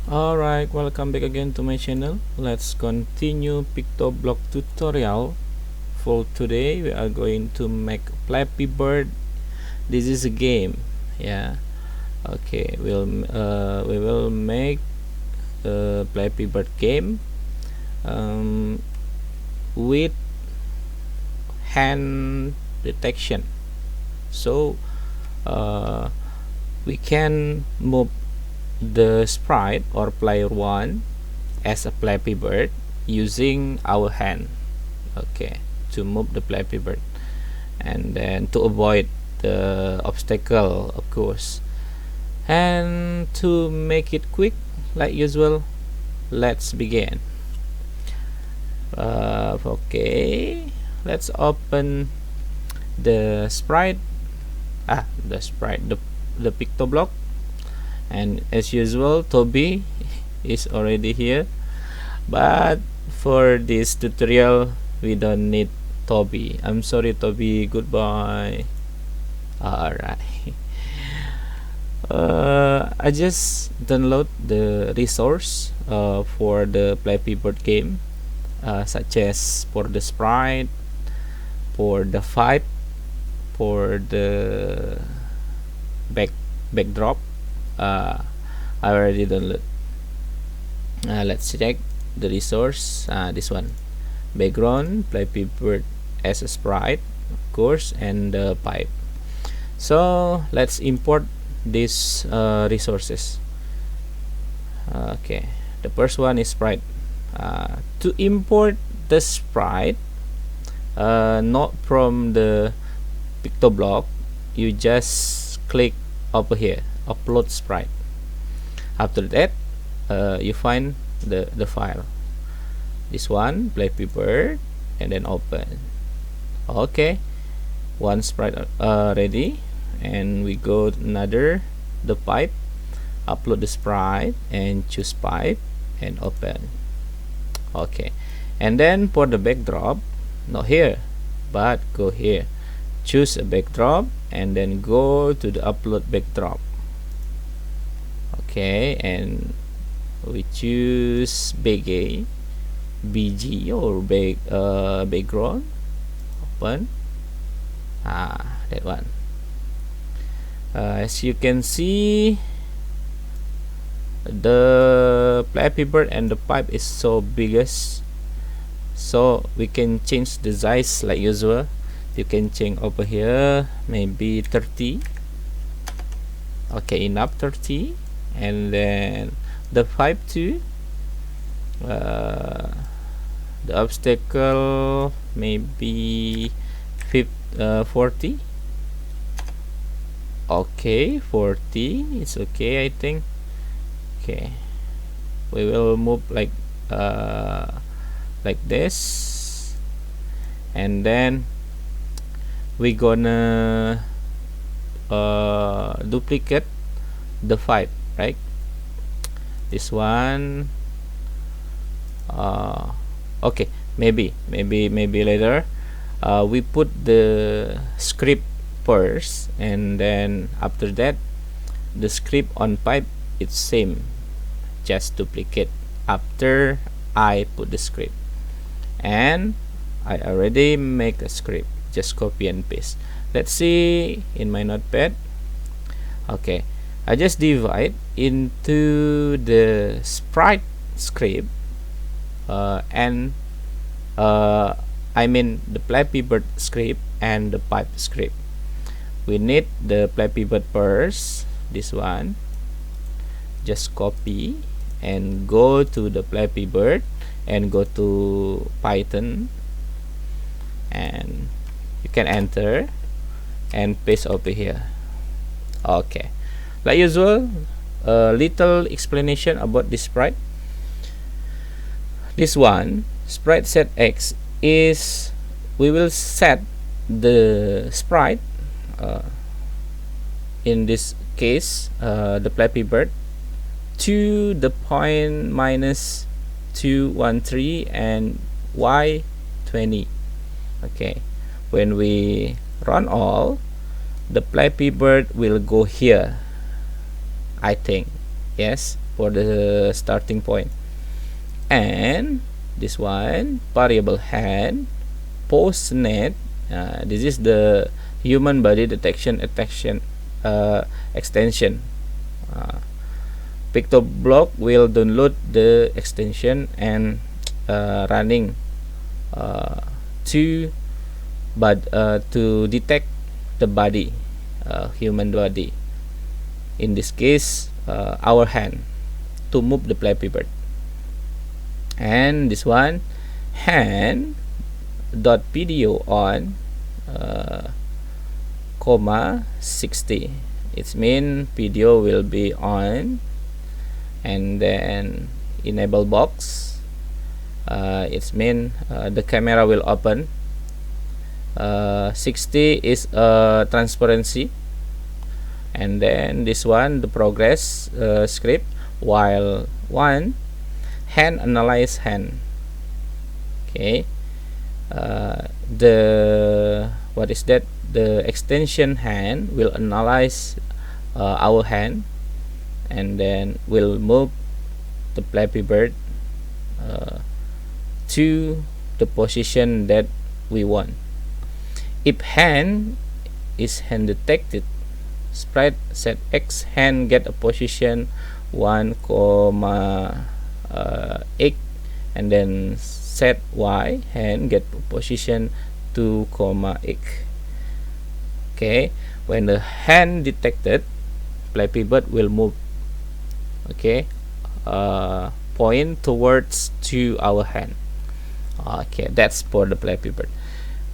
Alright, welcome back again to my channel. Let's continue Pictoblock tutorial. For today we are going to make Flappy Bird. This is a game. Yeah. Okay, we will make a Flappy Bird game with hand detection. So we can move the sprite or player 1 as a Flappy Bird using our hand. Okay, to move the Flappy Bird, and then to avoid the obstacle, of course. And to make it quick, like usual, let's begin. Okay, let's open the sprite, the Pictoblock. And as usual, Toby is already here, but for this tutorial we don't need Toby. I'm sorry, Toby, goodbye. Alright. I just download the resource for the Flappy Bird game, such as for the sprite, for the pipe, for the backdrop. I already download. Let's check the resource. This one, background, Flappy Bird as a sprite, of course, and the pipe. So let's import these resources. Okay, the first one is sprite. To import the sprite, not from the Pictoblock, you just click over here, upload sprite. After that, you find the file, this one, Flappy Bird, and then open. Okay, one sprite ready, and we go to another, the pipe, upload the sprite and choose pipe and open. Okay, and then for the backdrop, not here but go here, choose a backdrop and then go to the upload backdrop. Okay, and we choose BG or background, open. That one. As you can see, the Flappy Bird and the pipe is so biggest, so we can change the size like usual. You can change over here, maybe 30. Okay, enough, 30. And then the pipe too, the obstacle maybe 40. Okay, 40, it's okay, I think. Okay, we will move like this, and then we gonna duplicate the 5, right? This one. Okay, maybe later we put the script first, and then after that the script on pipe, it's same, just duplicate after I put the script. And I already make a script, just copy and paste. Let's see in my notepad. Okay, I just divide into the sprite script and I mean the Flappy Bird script and the pipe script. We need the Flappy Bird first, this one. Just copy and go to the Flappy Bird and go to Python, and you can enter and paste over here. Okay, like usual, a little explanation about this sprite. This one, sprite set X, is we will set the sprite, in this case the Flappy Bird, to the point -213 and y20. Okay, when we run all, the Flappy Bird will go here, I think. Yes, for the starting point. And this one, variable hand, post net. This is the human body detection extension. Pictoblox will download the extension and running to detect the body, human body. In this case, our hand to move the Flappy Bird. And this one, hand dot video on comma 60. It means video will be on, and then enable box. It means the camera will open. 60 is transparency, and then this one, the progress script, while one hand analyze hand. Okay, the what is that? The extension hand will analyze our hand, and then will move the Flappy Bird to the position that we want. If hand is hand detected, Sprite set X hand get a position 1, X, and then set Y hand get position 2, X. Okay, when the hand detected, Flappy Bird will move. Okay, point towards to our hand. Okay, that's for the Flappy Bird.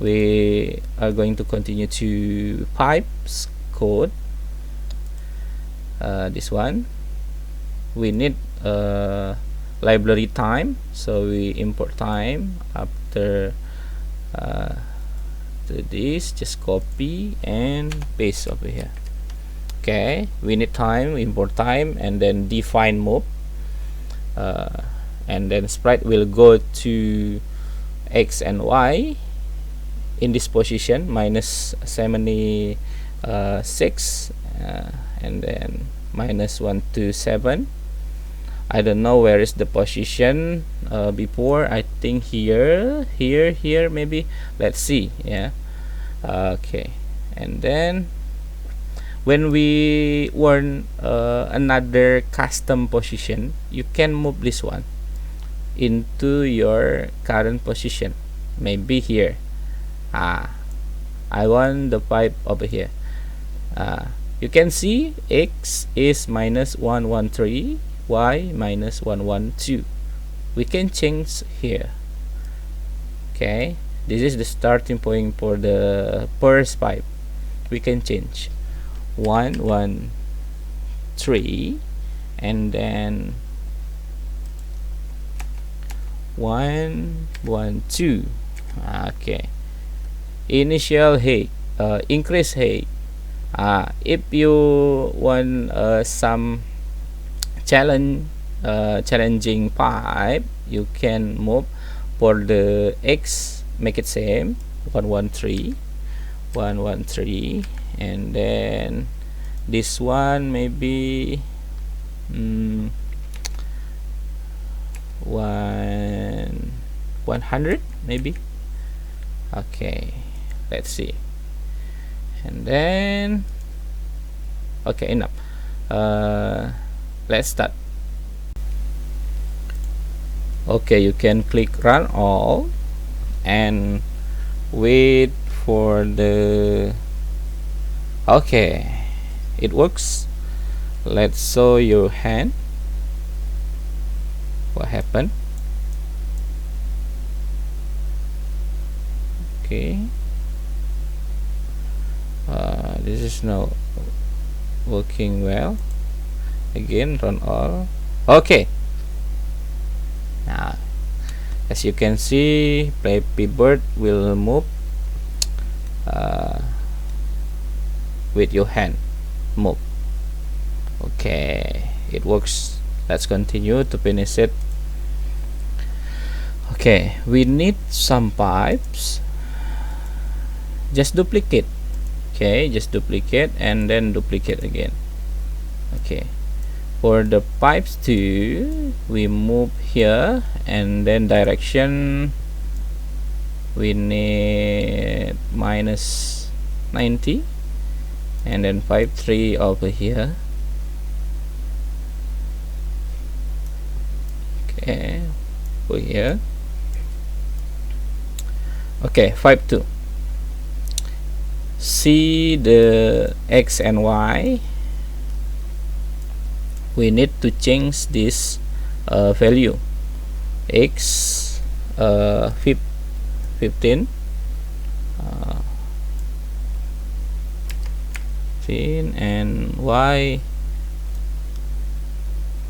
We are going to continue to pipes code. This one, we need library time, so we import time after this. Just copy and paste over here. Okay, we need time, import time, and then define move, and then Sprite will go to X and Y in this position, minus 76, and then minus 127. I don't know where is the position before. I think here maybe. Let's see. Yeah, okay. And then when we want another custom position, you can move this one into your current position. Maybe here. I want the pipe over here. You can see X is minus 113, Y minus 112. We can change here. Okay, this is the starting point for the first pipe. We can change 113, and then 112. Okay, initial height, increase height. If you want some challenging pipe, you can move for the X, make it same, 113, and then this one maybe 100 maybe. Okay, let's see. And then okay, enough. Let's start. Okay, you can click run all and wait for the okay, it works. Let's show your hand. What happened? Okay, this is now working well. Again, run all. Okay, now as you can see, Flappy Bird will move with your hand. Move. Okay, it works. Let's continue to finish it. Okay, we need some pipes. Just duplicate. Okay, just duplicate and then duplicate again. Okay, For the pipes 2, we move here, and then direction we need minus 90, and then pipe 3 over here. Okay, over here. Okay, pipe 2. See the X and Y. We need to change this value. X 15, 15, and Y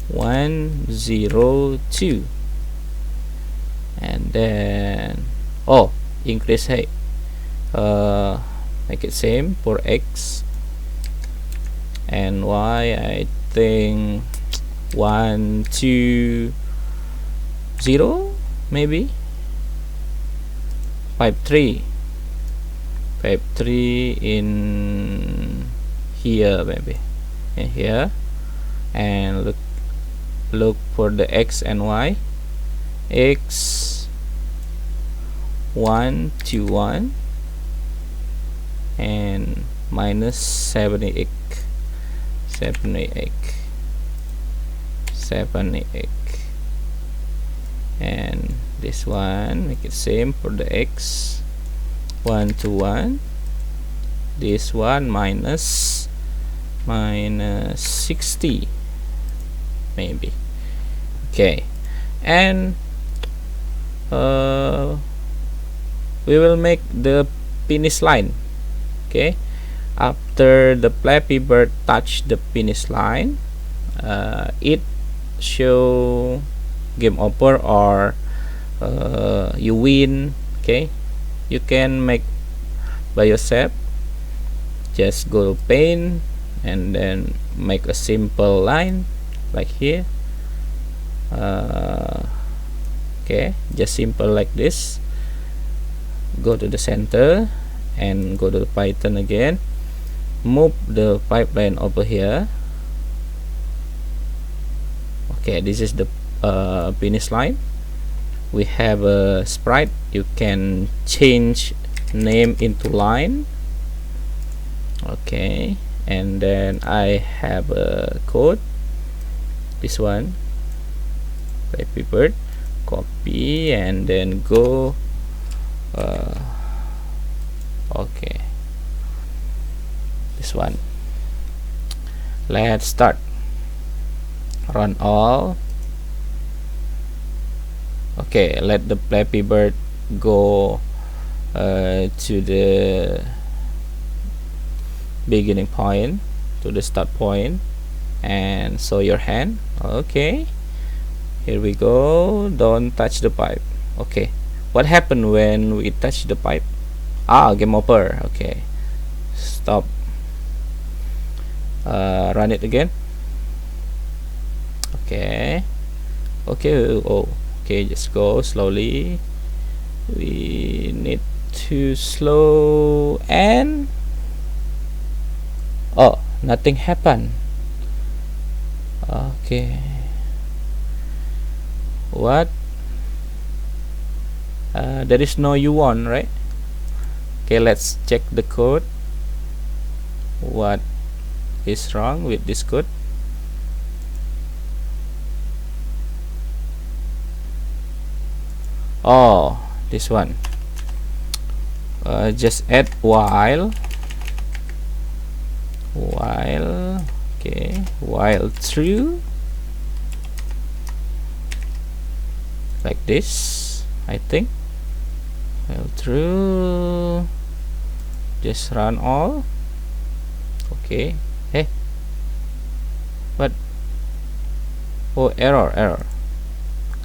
102, and then increase height. Make it same for X and Y. I think 120 maybe. Pipe 3 in here, maybe in here, and look for the X and Y. X 121 and minus 78, and this one make it same for the X 121. This one minus 60 maybe. Okay, and we will make the finish line. Okay, after the Flappy Bird touch the finish line, it show game over or you win. Okay, you can make by yourself. Just go to paint and then make a simple line like here. Okay, just simple like this. Go to the center and go to the Python again. Move the pipeline over here. Okay, this is the finish line. We have a sprite. You can change name into line. Okay, and then I have a code. This one, Flappy Bird. Copy and then go. Okay, this one. Let's start. Run all. Okay, let the Flappy Bird go to the beginning point, to the start point, and show your hand. Okay, here we go. Don't touch the pipe. Okay, what happened when we touch the pipe? Game over. Okay, stop. Run it again. Okay. Okay, just go slowly. We need to slow, and nothing happened. Okay, what? There is no U1, right? Okay, let's check the code. What is wrong with this code? This one. Just add while. Okay, while true, like this, I think. While true, just run all. Okay. Hey, what? Error.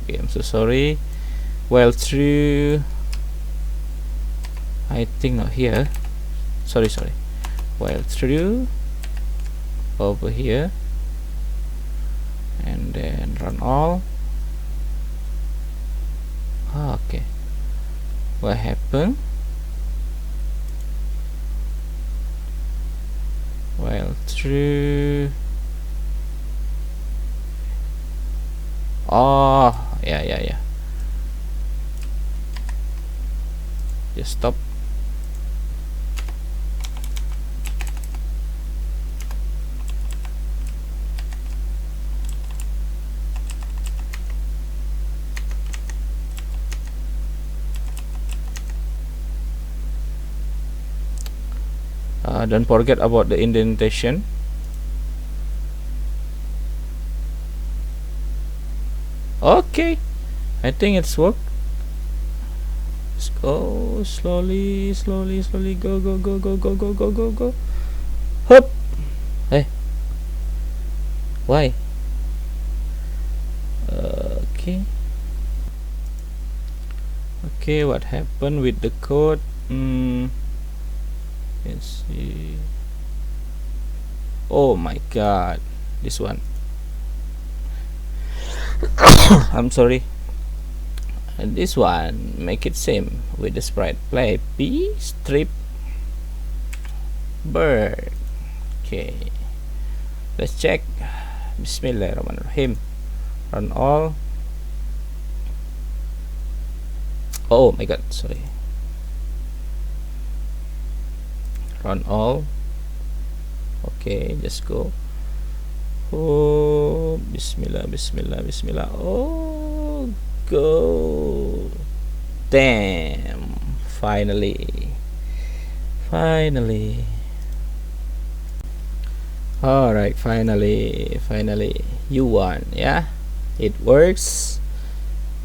Okay, I'm so sorry. While true, I think not here. Sorry. While true, over here, and then run all. Okay, what happened? While true, Oh, yeah. Just stop. Don't forget about the indentation. Okay, I think it's worked. Let's go slowly. Go. Hop. Hey, why? Okay, what happened with the code? Let's see. Oh my god, this one. I'm sorry. And this one, make it same with the sprite. Play P strip bird. Okay, let's check. Bismillahirrahmanirrahim. Run all. Oh my god, sorry. Run all. Okay, just go. Oh, bismillah. Oh, go. Damn, finally. Alright, finally you won. Yeah, it works.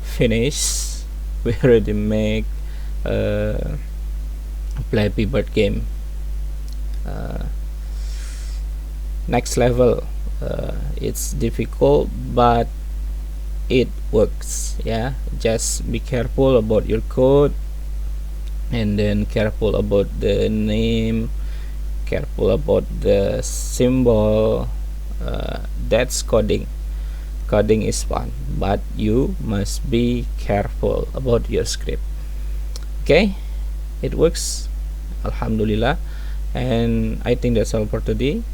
Finish. We already make Flappy Bird game. Next level. It's difficult, but it works. Yeah, just be careful about your code, and then careful about the name, careful about the symbol. That's coding. Coding is fun, but you must be careful about your script. Okay, it works, alhamdulillah. And I think that's all for today.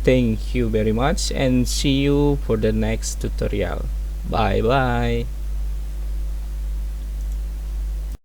Thank you very much, and see you for the next tutorial. Bye bye.